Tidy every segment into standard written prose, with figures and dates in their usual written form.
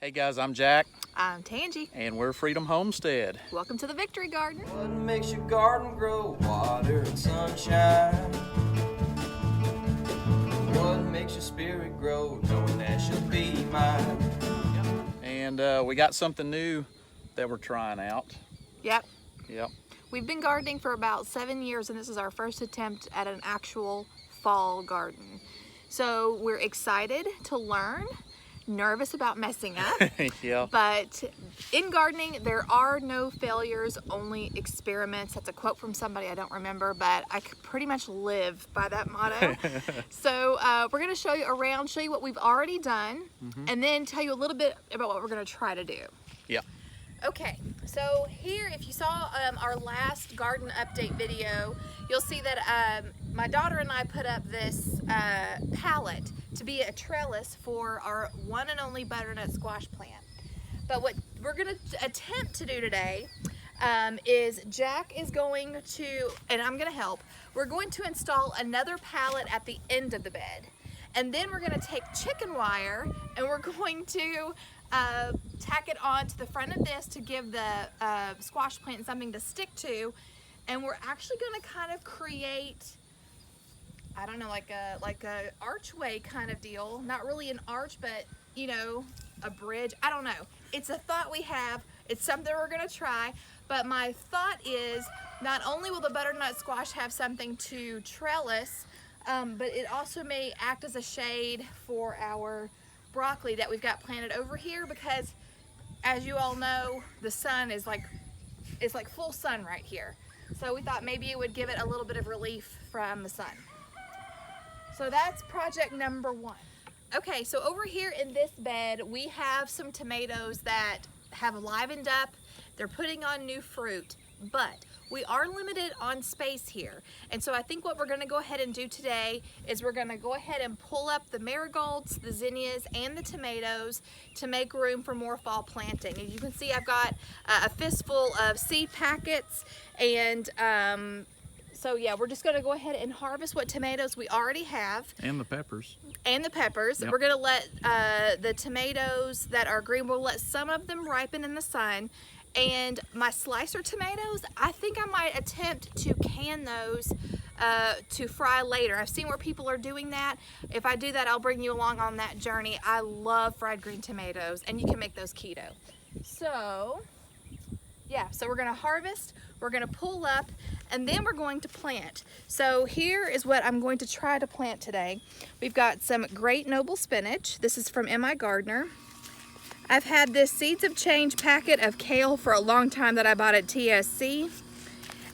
Hey guys, I'm Jack. I'm Tangy. And we're Freedom Homestead. Welcome to the Victory Garden. What makes your garden grow? Water and sunshine. What makes your spirit grow? Knowing that she'll be mine. And we got something new that we're trying out. Yep. We've been gardening for about 7 years, and this is our first attempt at an actual fall garden. So we're excited to learn, nervous about messing up. Yeah. But in gardening, there are no failures, only experiments. That's a quote from somebody, I don't remember, but I pretty much live by that motto. So we're gonna show you around, show you what we've already done, and then tell you a little bit about what we're gonna try to do. Yeah. Okay, so here, if you saw our last garden update video, you'll see that my daughter and I put up this pallet to be a trellis for our one and only butternut squash plant. But what we're going to attempt to do today is Jack is going to, and I'm going to help, we're going to install another pallet at the end of the bed. And then we're going to take chicken wire and we're going to tack it on to the front of this to give the squash plant something to stick to. And we're actually going to kind of create, I don't know, like a archway kind of deal. Not really an arch, but you know, a bridge. I don't know. It's a thought we have. It's something we're going to try. But my thought is not only will the butternut squash have something to trellis, but it also may act as a shade for our broccoli that we've got planted over here, because as you all know, the sun is like, it's like full sun right here. So we thought maybe it would give it a little bit of relief from the sun. So that's project number one. Okay, so over here in this bed, we have some tomatoes that have livened up. They're putting on new fruit, but we are limited on space here. And so I think what we're gonna go ahead and do today is we're gonna go ahead and pull up the marigolds, the zinnias, and the tomatoes to make room for more fall planting. As you can see, I've got a fistful of seed packets, and so yeah, we're just gonna go ahead and harvest what tomatoes we already have. And the peppers. And the peppers. Yep. We're gonna let the tomatoes that are green, we'll let some of them ripen in the sun. And my slicer tomatoes, I think I might attempt to can those to fry later. I've seen where people are doing that. If I do that, I'll bring you along on that journey. I love fried green tomatoes, and you can make those keto. So, yeah, so we're gonna harvest, we're gonna pull up, and then we're going to plant. So here is what I'm going to try to plant today. We've got some great noble spinach. This is from M.I. Gardner. I've had this Seeds of Change packet of kale for a long time that I bought at TSC.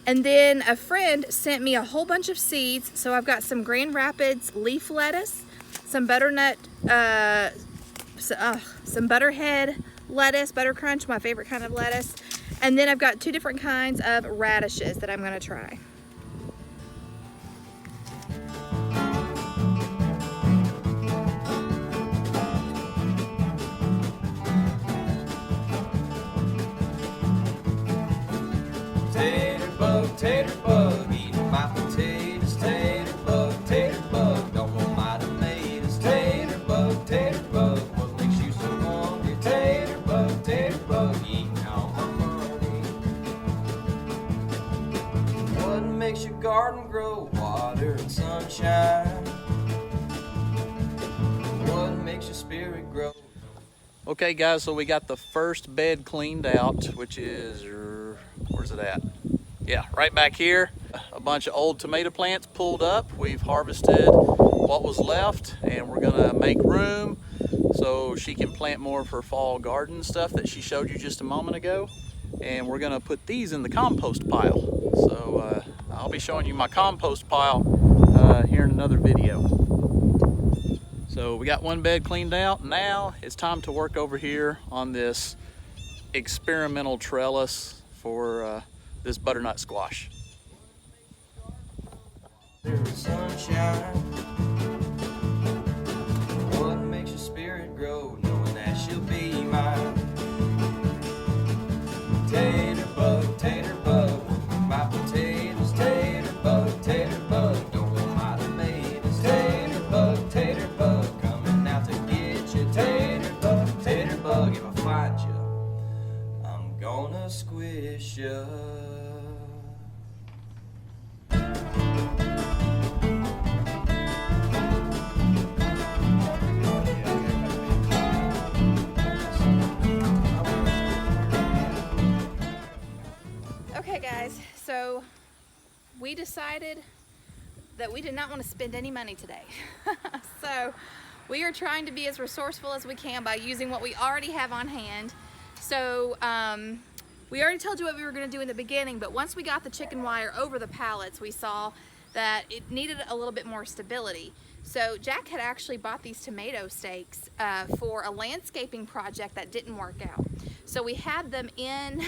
And then a friend sent me a whole bunch of seeds. So I've got some Grand Rapids leaf lettuce, some butternut, some butterhead lettuce, butter crunch, my favorite kind of lettuce. And then I've got 2 different kinds of radishes that I'm gonna try. Tater bug, eating my potatoes. Tater bug, don't want my tomatoes. Tater bug, what makes you so hungry? Tater bug, eating all my money. What makes your garden grow? Water and sunshine. What makes your spirit grow? Okay guys, so we got the first bed cleaned out, which is, where's it at? Yeah, right back here. A bunch of old tomato plants pulled up. We've harvested what was left, and we're gonna make room so she can plant more of her fall garden stuff that she showed you just a moment ago. And we're gonna put these in the compost pile. So I'll be showing you my compost pile here in another video. So we got one bed cleaned out. Now it's time to work over here on this experimental trellis for this butternut squash. Sunshine. What makes your spirit grow? Knowing that she'll be mine. Tater bug, my potatoes. Tater bug, don't want my tomatoes. Tater bug, coming out to get you. Tater bug, bug. If I find you, I'm gonna squish you. Okay guys, so we decided that we did not want to spend any money today. So we are trying to be as resourceful as we can by using what we already have on hand. So we already told you what we were going to do in the beginning, but once we got the chicken wire over the pallets, we saw that it needed a little bit more stability. So Jack had actually bought these tomato stakes for a landscaping project that didn't work out. So we had them in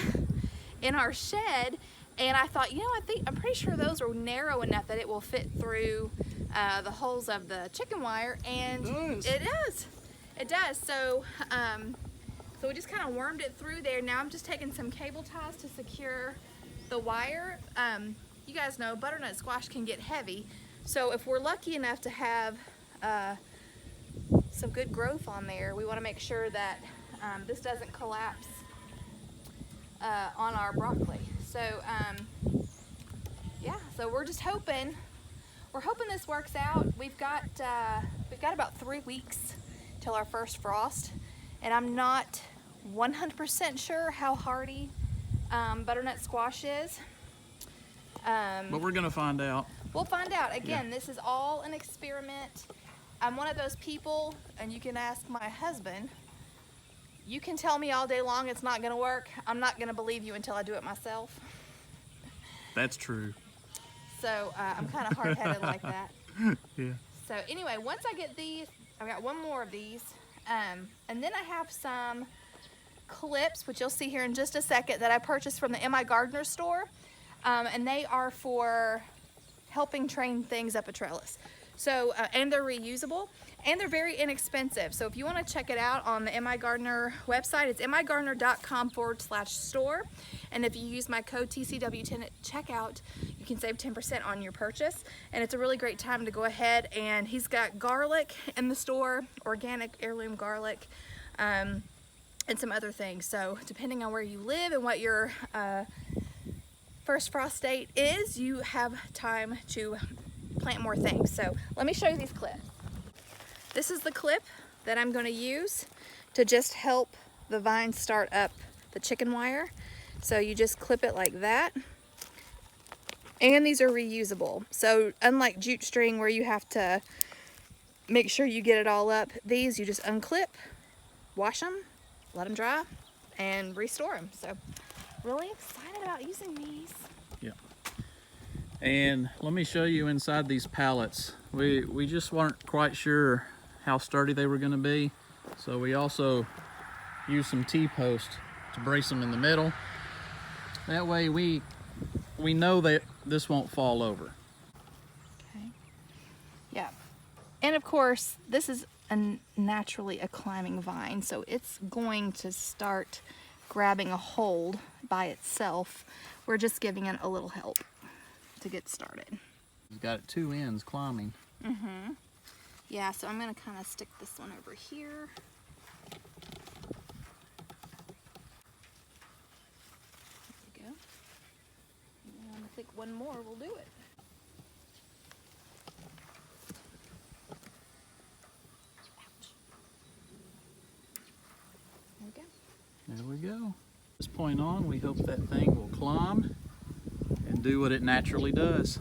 our shed, and I thought, you know, I'm pretty sure those are narrow enough that it will fit through the holes of the chicken wire, and it does. So so we just kind of wormed it through there. Now I'm just taking some cable ties to secure the wire. You guys know butternut squash can get heavy, so if we're lucky enough to have some good growth on there, we want to make sure that this doesn't collapse on our broccoli. So yeah, so we're just hoping this works out. We've got about 3 weeks till our first frost, and I'm not 100% sure how hardy butternut squash is. But we're gonna find out. We'll find out. Again, This is all an experiment. I'm one of those people, and you can ask my husband, you can tell me all day long it's not gonna work. I'm not gonna believe you until I do it myself. That's true. So I'm kind of hard-headed like that. Yeah. So anyway, once I get these, I've got one more of these, and then I have some clips, which you'll see here in just a second, that I purchased from the M.I. Gardener store, and they are for helping train things up a trellis. So, and they're reusable, and they're very inexpensive. So if you want to check it out on the M.I. Gardener website, it's migardener.com/store. And if you use my code TCW10 at checkout, you can save 10% on your purchase. And it's a really great time to go ahead, and he's got garlic in the store, organic heirloom garlic, and some other things. So depending on where you live and what your first frost date is, you have time to plant more things. So let me show you these clips. This is the clip that I'm going to use to just help the vine start up the chicken wire. So you just clip it like that, and these are reusable. So unlike jute string where you have to make sure you get it all up, these you just unclip, wash them, let them dry, and restore them. So really excited about using these. Yeah. And let me show you inside these pallets. We just weren't quite sure how sturdy they were going to be, so we also used some T-post to brace them in the middle. That way we know that this won't fall over. Okay. Yeah. And of course, this is naturally a climbing vine, so it's going to start grabbing a hold by itself. We're just giving it a little help to get started. It's got 2 ends climbing. Mm-hmm. Yeah, so I'm going to kind of stick this one over here. There we go. And I think one more will do it. Ouch. There we go. There we go. From this point on, we hope that thing will climb and do what it naturally does.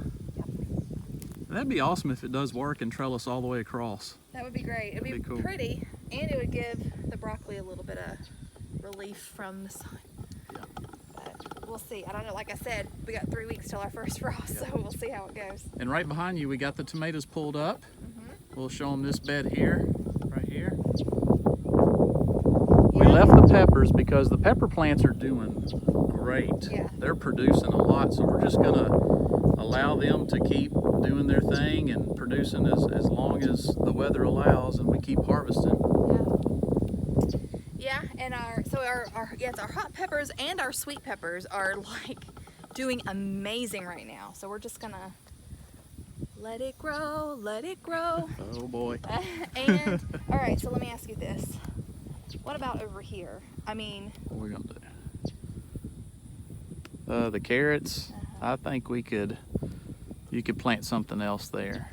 That'd be awesome if it does work and trellis all the way across. That would be great. It'd be cool. Pretty, and it would give the broccoli a little bit of relief from the sun. Yeah. But we'll see. I don't know. Like I said, we got 3 weeks till our first frost, so we'll see how it goes. And right behind you, we got the tomatoes pulled up. We'll show them this bed here, right here. We left the peppers because the pepper plants are doing great. Yeah. They're producing a lot, so we're just gonna allow them to keep doing their thing and producing as long as the weather allows, and we keep harvesting. Yeah, and our hot peppers and our sweet peppers are like doing amazing right now. So we're just gonna let it grow, let it grow. Oh boy. And all right, so let me ask you this: What about over here? I mean, What are we gonna do? The carrots. I think you could plant something else there.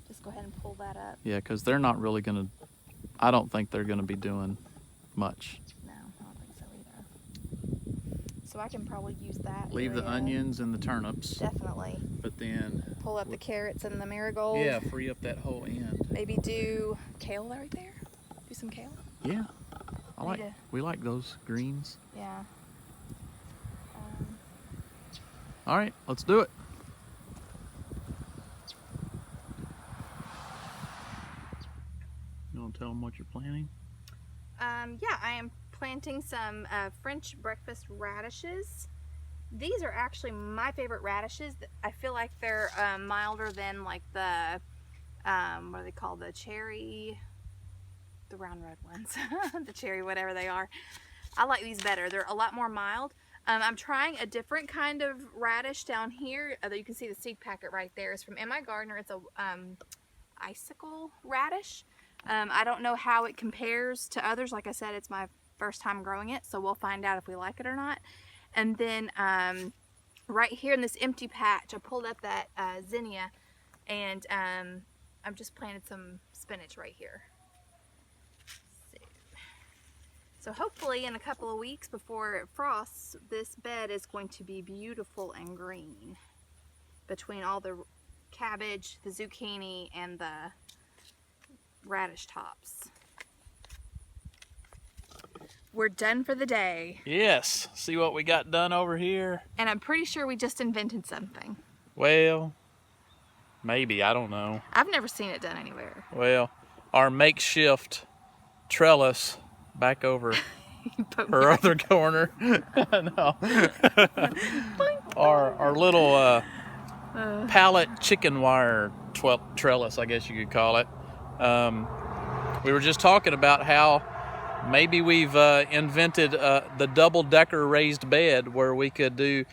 just go ahead and pull that up. Yeah, because they're not really gonna. I don't think they're gonna be doing much. No, I don't think so either. So I can probably use that. Leave the area. onions and the turnips, Definitely. but then Pull up the carrots and the marigold. yeah, free up that whole end. Maybe do kale right there. Do some kale. Yeah, Need to- we like those greens. Yeah. All right, let's do it. You want to tell them what you're planting? Yeah, I am planting some French breakfast radishes. These are actually my favorite radishes. I feel like they're milder than like the, what do they call the cherry, the round red ones, the cherry whatever they are. I like these better. They're a lot more mild. I'm trying a different kind of radish down here. You can see the seed packet right there. It's from M.I. Gardner. It's a icicle radish. I don't know how it compares to others. Like I said, it's my first time growing it, so we'll find out if we like it or not. And then right here in this empty patch, I pulled up that zinnia, and I've just planted some spinach right here. So hopefully in a couple of weeks before it frosts, this bed is going to be beautiful and green between all the cabbage, the zucchini, and the radish tops. We're done for the day. Yes. See what we got done over here? And I'm pretty sure we just invented something. Well, maybe. I don't know. I've never seen it done anywhere. Well, our makeshift trellis back over her other corner. No. our little pallet chicken wire trellis, I guess you could call it. We were just talking about how maybe we've invented the double-decker raised bed where we could do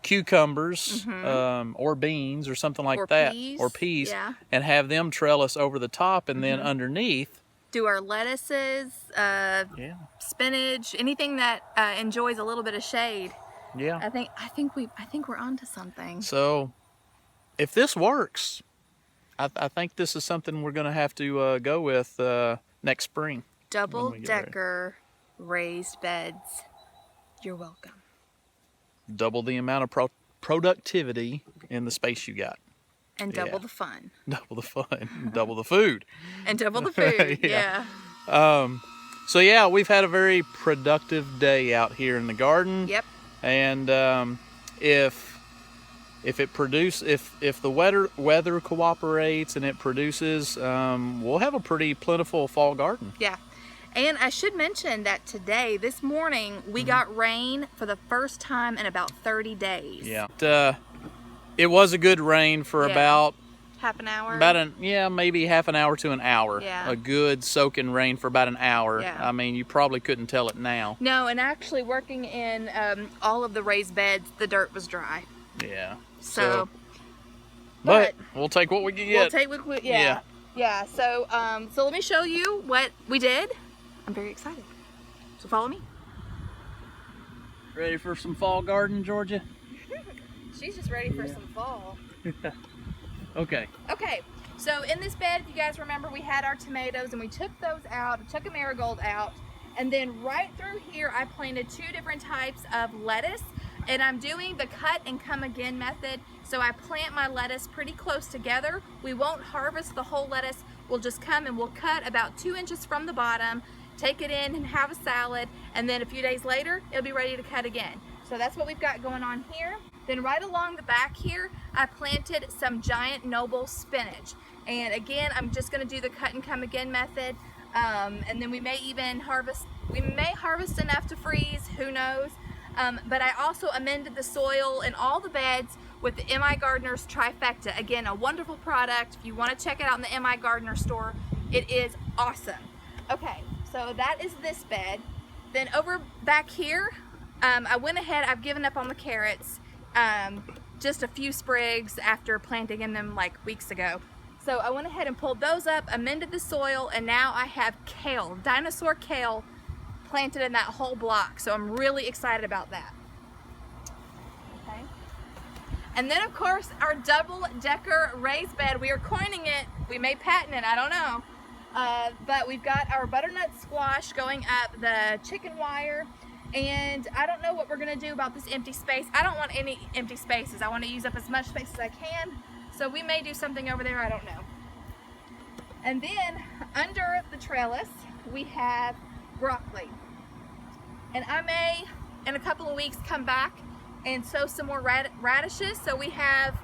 cucumbers or beans or something like that, peas. or peas, Yeah. and have them trellis over the top, and then underneath. Do our lettuces, Yeah. spinach, anything that enjoys a little bit of shade. Yeah. I think we're onto something. So, if this works, I think this is something we're going to have to go with next spring. Double-decker raised beds. You're welcome. Double the amount of productivity in the space you got. And double the fun. Double the fun. Double the food. And double the food. Yeah. Yeah. So yeah, we've had a very productive day out here in the garden. Yep. And if the weather cooperates and it produces, we'll have a pretty plentiful fall garden. Yeah. And I should mention that today, this morning, we got rain for the first time in about 30 days. Yeah. It was a good rain for about half an hour. Maybe half an hour to an hour. Yeah. A good soaking rain for about an hour. Yeah. I mean, you probably couldn't tell it now. No, and actually working in all of the raised beds, the dirt was dry. Yeah. So but we'll take what we can get. We'll take what yeah. So so let me show you what we did. I'm very excited. So follow me. Ready for some fall garden, Georgia? She's just ready for some fall. Okay. Okay, so in this bed, if you guys remember, we had our tomatoes and we took those out, took a marigold out, and then right through here, I planted 2 different types of lettuce, and I'm doing the cut and come again method. So I plant my lettuce pretty close together. We won't harvest the whole lettuce. We'll just come and we'll cut about 2 inches from the bottom, take it in and have a salad, and then a few days later, it'll be ready to cut again. So that's what we've got going on here. Then right along the back here, I planted some giant noble spinach. And again, I'm just gonna do the cut and come again method. And then we may harvest enough to freeze, who knows. But I also amended the soil in all the beds with the M.I. Gardner's Trifecta. Again, a wonderful product. If you wanna check it out in the M.I. Gardner store, it is awesome. Okay, so that is this bed. Then over back here, I went ahead, I've given up on the carrots. Just a few sprigs after planting in them like weeks ago. So I went ahead and pulled those up, amended the soil, and now I have kale, dinosaur kale, planted in that whole block. So I'm really excited about that. Okay. And then of course our double-decker raised bed, we are coining it, we may patent it, I don't know. But we've got our butternut squash going up the chicken wire, and I don't know what we're gonna do about this empty space. I don't want any empty spaces. I want to use up as much space as I can. So we may do something over there, I don't know. And then under the trellis, we have broccoli. And I may, in a couple of weeks, come back and sow some more radishes. So we have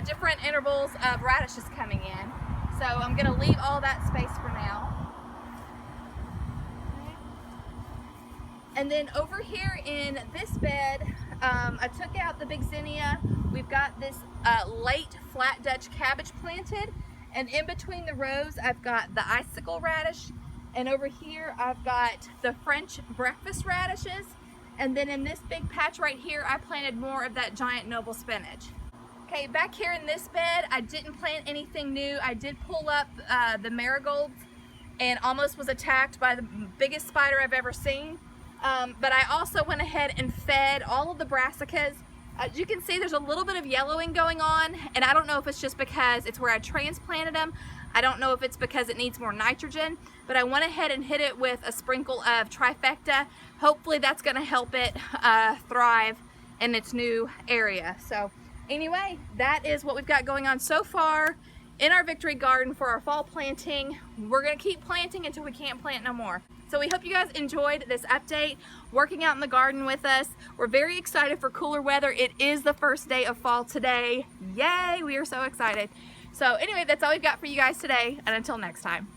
different intervals of radishes coming in. So I'm gonna leave all that space for now. And then over here in this bed, I took out the big zinnia. We've got this late flat Dutch cabbage planted. And in between the rows, I've got the icicle radish. And over here, I've got the French breakfast radishes. And then in this big patch right here, I planted more of that giant noble spinach. Okay, back here in this bed, I didn't plant anything new. I did pull up the marigolds and almost was attacked by the biggest spider I've ever seen. But I also went ahead and fed all of the brassicas. As you can see, there's a little bit of yellowing going on, and I don't know if it's just because it's where I transplanted them. I don't know if it's because it needs more nitrogen, but I went ahead and hit it with a sprinkle of trifecta. Hopefully that's gonna help it thrive in its new area. So anyway, that is what we've got going on so far in our victory garden for our fall planting. We're gonna keep planting until we can't plant no more. So we hope you guys enjoyed this update, working out in the garden with us. We're very excited for cooler weather. It is the first day of fall today. Yay, we are so excited. So anyway, that's all we've got for you guys today, and until next time.